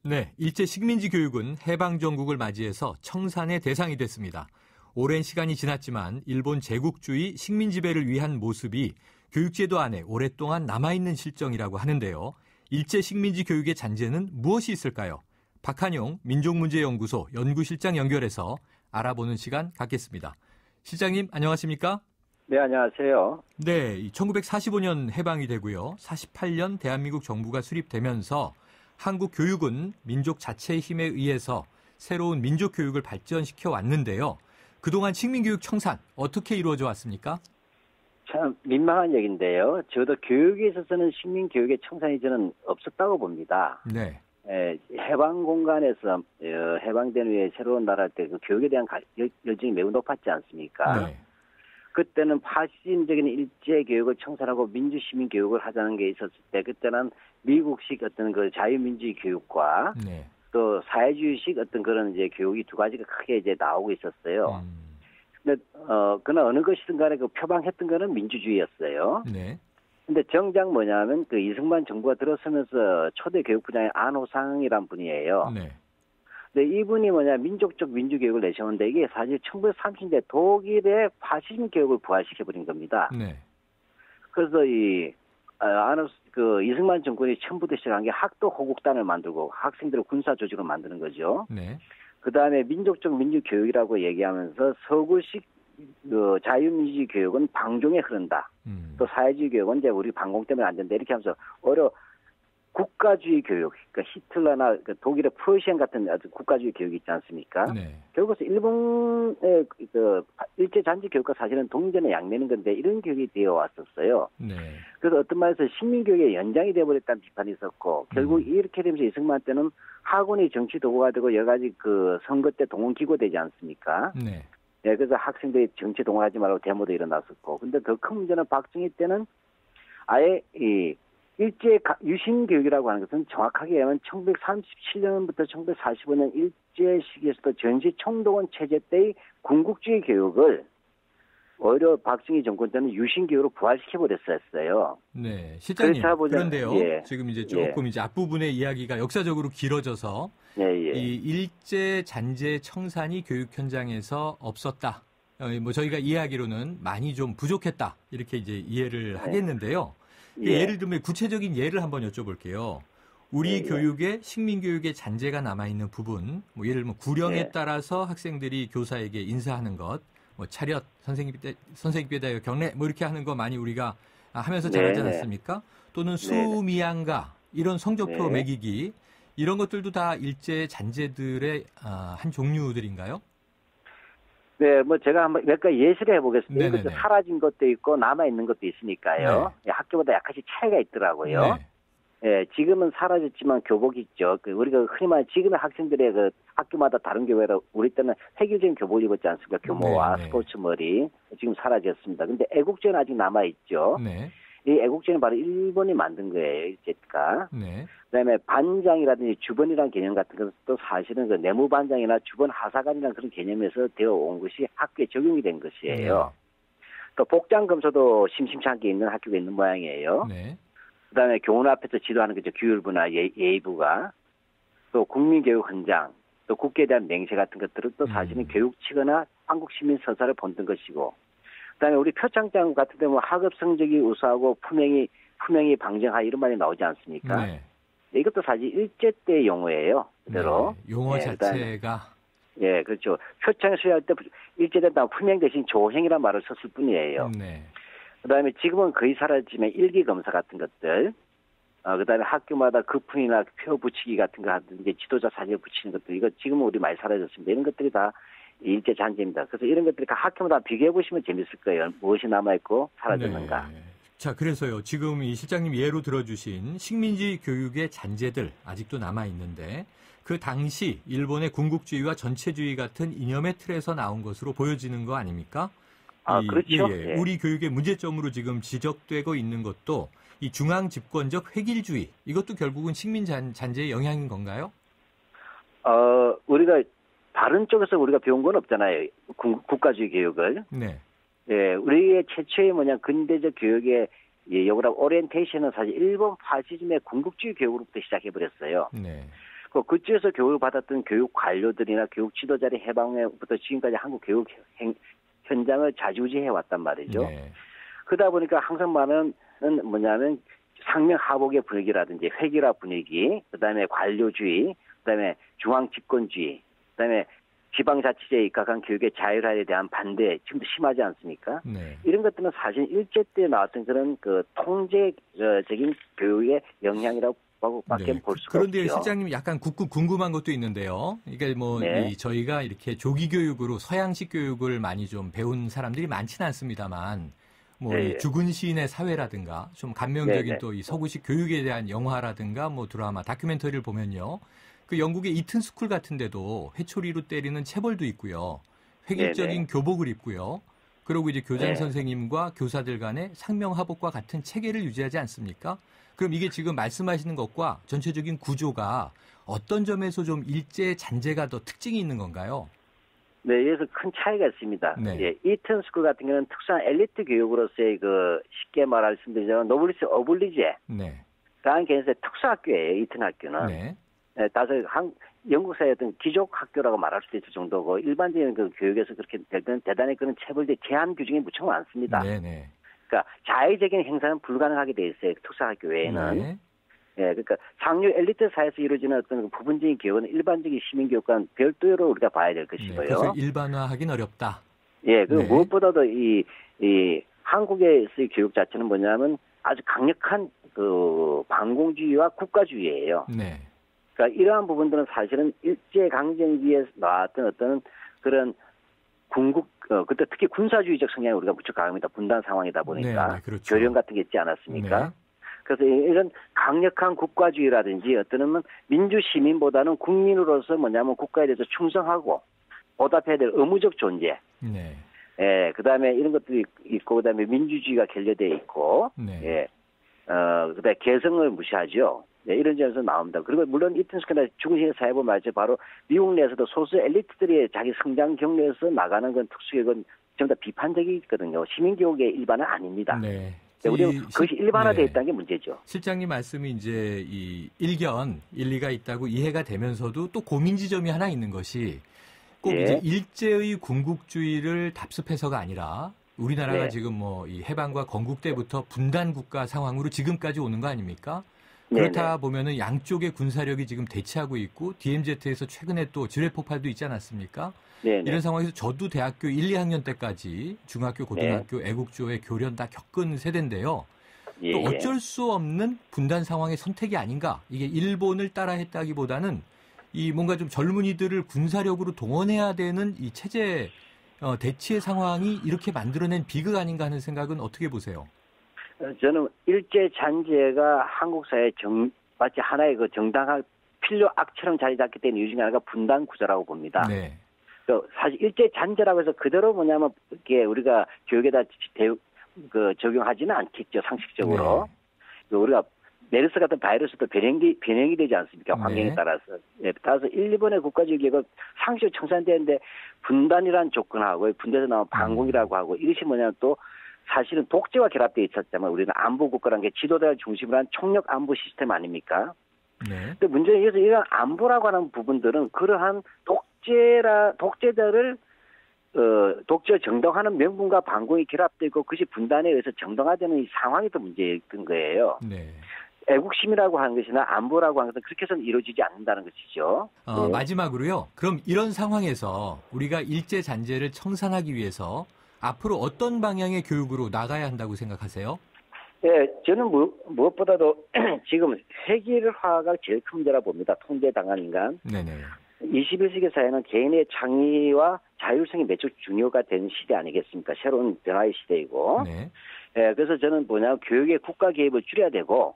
네, 일제 식민지 교육은 해방 정국을 맞이해서 청산의 대상이 됐습니다. 오랜 시간이 지났지만 일본 제국주의 식민 지배를 위한 모습이 교육제도 안에 오랫동안 남아있는 실정이라고 하는데요. 일제 식민지 교육의 잔재는 무엇이 있을까요? 박한용 민족문제연구소 연구실장 연결해서 알아보는 시간 갖겠습니다. 실장님 안녕하십니까? 네, 안녕하세요. 네, 1945년 해방이 되고요. 48년 대한민국 정부가 수립되면서 한국 교육은 민족 자체의 힘에 의해서 새로운 민족 교육을 발전시켜 왔는데요. 그동안 식민교육 청산 어떻게 이루어져 왔습니까? 참 민망한 얘기인데요. 저도 교육에 있어서는 식민교육의 청산이 저는 없었다고 봅니다. 네. 해방 공간에서 해방된 후에 새로운 나라 때 그 교육에 대한 열정이 매우 높았지 않습니까? 네. 그때는 파시즘적인 일제 교육을 청산하고 민주 시민 교육을 하자는 게 있었을 때 그때는 미국식 어떤 그 자유민주주의 교육과 네. 또 사회주의식 어떤 그런 이제 교육이 두 가지가 크게 이제 나오고 있었어요. 근데 그러나 어느 것이든 간에 그 표방했던 거는 민주주의였어요. 네. 근데 정작 뭐냐면 그 이승만 정부가 들어서면서 초대 교육부장의 안호상이란 분이에요. 네. 근데 이분이 민족적 민주교육을 내세웠는데 이게 사실 1930년대 독일의 파시즘 교육을 부활시켜버린 겁니다. 네. 그래서 이승만 정권이 처음부터 시작한 게 학도 호국단을 만들고 학생들을 군사 조직으로 만드는 거죠. 네. 그 다음에 민족적 민주교육이라고 얘기하면서 서구식 자유민주주의 교육은 방종에 흐른다. 또 사회주의 교육은 이제 우리 방공 때문에 안 된다. 이렇게 하면서 국가주의 교육, 그러니까 히틀러나 독일의 프로시안 같은 아주 국가주의 교육이 있지 않습니까? 네. 결국은 일본의 일제 잔재 교육과 사실은 동전의 양면인 건데 이런 교육이 되어 왔었어요. 네. 그래서 어떤 말에서 식민교육의 연장이 되어버렸다는 비판이 있었고 결국 이렇게 되면서 이승만 때는 학원이 정치 도구가 되고 여러 가지 그 선거 때 동원 기고되지 않습니까? 네. 네, 그래서 학생들이 정치 동원하지 말고 데모도 일어났었고, 근데 더 큰 문제는 박정희 때는 아예 일제 유신 교육이라고 하는 것은 정확하게 하면 1937년부터 1945년 일제 시기에서도 전시 총동원 체제 때의 군국주의 교육을 오히려 박정희 정권 때는 유신 교육으로 부활시켜 버렸었어요. 네, 실장님. 그런데요. 예. 지금 이제 조금 이제 앞부분의 이야기가 역사적으로 길어져서 이 일제 잔재 청산이 교육 현장에서 없었다. 저희가 이해하기로는 많이 좀 부족했다. 이렇게 이제 이해를 하겠는데요. 예를 들면 구체적인 예를 한번 여쭤볼게요. 우리 교육에 식민교육의 잔재가 남아있는 부분, 예를 들면 구령에 따라서 학생들이 교사에게 인사하는 것, 차렷, 선생님께 대하여 경례, 이렇게 하는 거 많이 우리가 하면서 잘하지 않았습니까? 또는 수미양가, 이런 성적표 매기기, 이런 것들도 다 일제 잔재들의 한 종류들인가요? 네, 제가 한번 몇 가지 예시를 해보겠습니다. 이것도 사라진 것도 있고 남아있는 것도 있으니까요. 네. 학교마다 약간씩 차이가 있더라고요. 네. 예, 지금은 사라졌지만 교복 있죠. 우리가 흔히 말하는 지금의 학생들의 학교마다 다른 교회라 우리 때는 획일적인 교복을 입었지 않습니까? 교모와 스포츠 머리. 지금 사라졌습니다. 근데 애국제는 아직 남아있죠. 네. 이 애국제는 바로 일본이 만든 거예요, 일제가. 네. 그다음에 반장이라든지 주번이라는 개념 같은 것도 사실은 내무반장이나 주번 하사관이라는 그런 개념에서 되어 온 것이 학교에 적용이 된 것이에요. 또 복장 검사도 심심치 않게 있는 학교가 있는 모양이에요. 네. 그다음에 교원 앞에서 지도하는 거죠. 규율부나 예의부가. 또 국민교육 헌장, 또 국기에 대한 맹세 같은 것들은 또 사실은 교육치거나 한국 시민 서사를 본뜬 것이고. 그다음에 우리 표창장 같은 데 학업 성적이 우수하고 품행이 방정하 이런 말이 나오지 않습니까? 네. 이것도 사실 일제 때 용어예요. 그대로. 네, 용어 자체가. 예, 그렇죠. 표창 수여할 때 일제 때 품행 대신 조행이라는 말을 썼을 뿐이에요. 네. 그다음에 지금은 거의 사라지면 일기 검사 같은 것들, 그다음에 학교마다 거품이나 표 붙이기 같은 거 하든지 지도자 사진 붙이는 것들 이거 지금은 우리 많이 사라졌습니다. 이런 것들이 다 일제 잔재입니다. 그래서 이런 것들이 학교마다 비교해 보시면 재밌을 거예요. 무엇이 남아 있고 사라졌는가. 네. 자, 그래서요. 지금 이 실장님 예로 들어주신 식민지 교육의 잔재들 아직도 남아 있는데 그 당시 일본의 군국주의와 전체주의 같은 이념의 틀에서 나온 것으로 보여지는 거 아닙니까? 그렇죠. 예. 우리 교육의 문제점으로 지금 지적되고 있는 것도 이 중앙 집권적 획일주의 이것도 결국은 식민 잔재의 영향인 건가요? 우리가 다른 쪽에서 우리가 배운 건 없잖아요. 국가주의 교육을. 네. 예, 우리의 최초의 근대적 교육의 오리엔테이션은 사실 일본 파시즘의 군국주의 교육으로부터 시작해버렸어요. 네. 그쪽에서 교육을 받았던 교육 관료들이나 교육 지도자의 해방후부터 지금까지 한국 교육 현장을 좌지우지해 왔단 말이죠. 네. 그러다 보니까 항상 말하는 뭐냐면 상명하복의 분위기라든지 회기라 분위기, 그다음에 관료주의, 그다음에 중앙 집권주의, 그다음에 지방자치제에 입각한 교육의 자율화에 대한 반대 지금도 심하지 않습니까? 네. 이런 것들은 사실 일제 때 나왔던 그런 그 통제적인 교육의 영향이라고 밖에 네. 볼 수가 그런데 없죠. 실장님 약간 궁금한 것도 있는데요. 그러니까 뭐 네. 저희가 이렇게 조기 교육으로 서양식 교육을 많이 좀 배운 사람들이 많지는 않습니다만 뭐 네. 이 죽은 시인의 사회라든가 좀 감명적인 네. 또 이 서구식 교육에 대한 영화라든가 뭐 드라마, 다큐멘터리를 보면요. 그 영국의 이튼 스쿨 같은 데도 회초리로 때리는 체벌도 있고요. 획일적인 교복을 입고요. 그리고 이제 교장 선생님과 교사들 간의 상명하복과 같은 체계를 유지하지 않습니까? 그럼 이게 지금 말씀하시는 것과 전체적인 구조가 어떤 점에서 좀 일제 잔재가 더 특징이 있는 건가요? 네, 여기서 큰 차이가 있습니다. 네. 예, 이튼 스쿨 같은 경우는 특수한 엘리트 교육으로서의 그 쉽게 말씀드리자면 노블리스 어블리제 네. 라는 개념에서 특수학교예요. 이튼 학교는. 네. 예, 따라서 영국 사회의 어떤 귀족 학교라고 말할 수도 있을 정도고 일반적인 그 교육에서 그렇게 대단히 그런 체벌적 제한 규정이 무척 많습니다. 네. 그러니까 자의적인 행사는 불가능하게 돼 있어요. 특수학교 외에는. 네. 예, 그러니까 상류 엘리트 사회에서 이루어지는 어떤 그 부분적인 교육은 일반적인 시민교육과는 별도로 우리가 봐야 될 것이고요. 네, 그래서 일반화하기는 어렵다. 예, 그 네. 무엇보다도 이 한국에서의 교육 자체는 뭐냐면 아주 강력한 그 반공주의와 국가주의예요. 네. 그러니까 이러한 부분들은 사실은 일제 강점기에 나왔던 어떤 그런 그때 특히 군사주의적 성향이 우리가 무척 강합니다. 분단 상황이다 보니까 네, 그렇죠. 교련 같은 게 있지 않았습니까? 네. 그래서 이런 강력한 국가주의라든지 어떤 민주 시민보다는 국민으로서 뭐냐면 국가에 대해서 충성하고 보답해야 될 의무적 존재. 네. 예, 그다음에 이런 것들이 있고 그다음에 민주주의가 결여돼 있고 네. 예. 그다음에 개성을 무시하죠. 네, 이런 점에서 나옵니다. 그리고 물론 이튼스크나 중시의 사회부 말이죠. 바로 미국 내에서도 소수 엘리트들이 자기 성장 경로에서 나가는 건 특수교육은 전부 다 비판적이거든요. 시민교육의 일반은 아닙니다. 네. 우리는 그것이 일반화되어 있다는 게 문제죠. 실장님 말씀이 이제 이 일리가 있다고 이해가 되면서도 또 고민 지점이 하나 있는 것이 꼭 이제 일제의 군국주의를 답습해서가 아니라 우리나라가 지금 뭐 이 해방과 건국 때부터 분단 국가 상황으로 지금까지 오는 거 아닙니까? 그렇다 보면은 양쪽의 군사력이 지금 대치하고 있고 DMZ에서 최근에 또 지뢰 폭발도 있지 않았습니까? 이런 상황에서 저도 대학교 1, 2학년 때까지 중학교, 고등학교, 애국조의 교련 다 겪은 세대인데요. 또 어쩔 수 없는 분단 상황의 선택이 아닌가. 이게 일본을 따라 했다기보다는 이 뭔가 좀 젊은이들을 군사력으로 동원해야 되는 이 체제 대치의 상황이 이렇게 만들어낸 비극 아닌가 하는 생각은 어떻게 보세요? 저는 일제 잔재가 한국 사회에 마치 하나의 그 정당한 필요 악처럼 자리 잡기 때문에 이유 중에 하나가 분단 구조라고 봅니다. 네. 사실 일제 잔재라고 해서 그대로 뭐냐면 이렇게 우리가 교육에다 적용하지는 않겠죠, 상식적으로. 우리가 메르스 같은 바이러스도 변형이 되지 않습니까? 환경에 따라서. 따라서 일본의 국가주의 개혁은 상식적으로 청산되는데 분단이라는 조건하고 분단에서 나온 반공이라고 하고 이것이 뭐냐면 또 사실은 독재와 결합되어 있었지만 우리는 안보 국가라는 게 지도자를 중심으로 한 총력 안보 시스템 아닙니까? 근데 문제는 이런 안보라고 하는 부분들은 그러한 독재자를 독재를 정당화하는 명분과 반공이 결합되고 그것이 분단에 의해서 정당화되는 이 상황이 또 문제였던 거예요. 애국심이라고 하는 것이나 안보라고 하는 것은 그렇게 해서는 이루어지지 않는다는 것이죠. 마지막으로요. 그럼 이런 상황에서 우리가 일제 잔재를 청산하기 위해서 앞으로 어떤 방향의 교육으로 나가야 한다고 생각하세요? 네, 저는 무엇보다도 지금 획일화가 제일 큰 문제라고 봅니다. 통제당한 인간. 21세기 사회는 개인의 창의와 자율성이 매우 중요가 되는 시대 아니겠습니까? 새로운 변화의 시대이고. 그래서 저는 교육의 국가 개입을 줄여야 되고,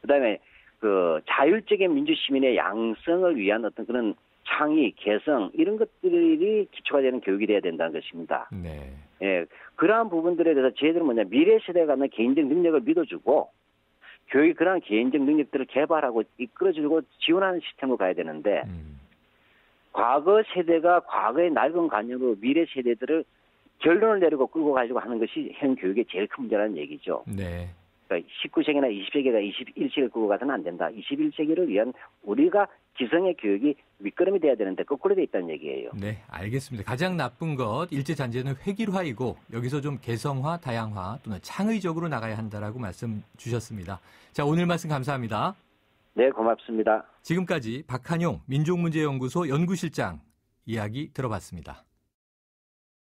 그다음에 그 자율적인 민주 시민의 양성을 위한 어떤 그런 창의, 개성 이런 것들이 기초가 되는 교육이 돼야 된다는 것입니다. 그러한 부분들에 대해서 저희들은 미래 세대가 갖는 개인적 능력을 믿어주고 교육이 그러한 개인적 능력들을 개발하고 이끌어주고 지원하는 시스템으로 가야 되는데 과거 세대가 과거의 낡은 관념으로 미래 세대들을 결론을 내리고 끌고 가지고 하는 것이 현 교육의 제일 큰 문제라는 얘기죠. 그러니까 19세기나 20세기가 21세기를 끌고 가서는 안 된다. 21세기를 위한 우리가 기성의 교육이 밑거름이 돼야 되는데 거꾸로 돼 있다는 얘기예요. 네, 알겠습니다. 가장 나쁜 것 일제잔재는 획일화이고 여기서 좀 개성화, 다양화 또는 창의적으로 나가야 한다라고 말씀 주셨습니다. 자, 오늘 말씀 감사합니다. 네, 고맙습니다. 지금까지 박한용 민족문제연구소 연구실장 이야기 들어봤습니다.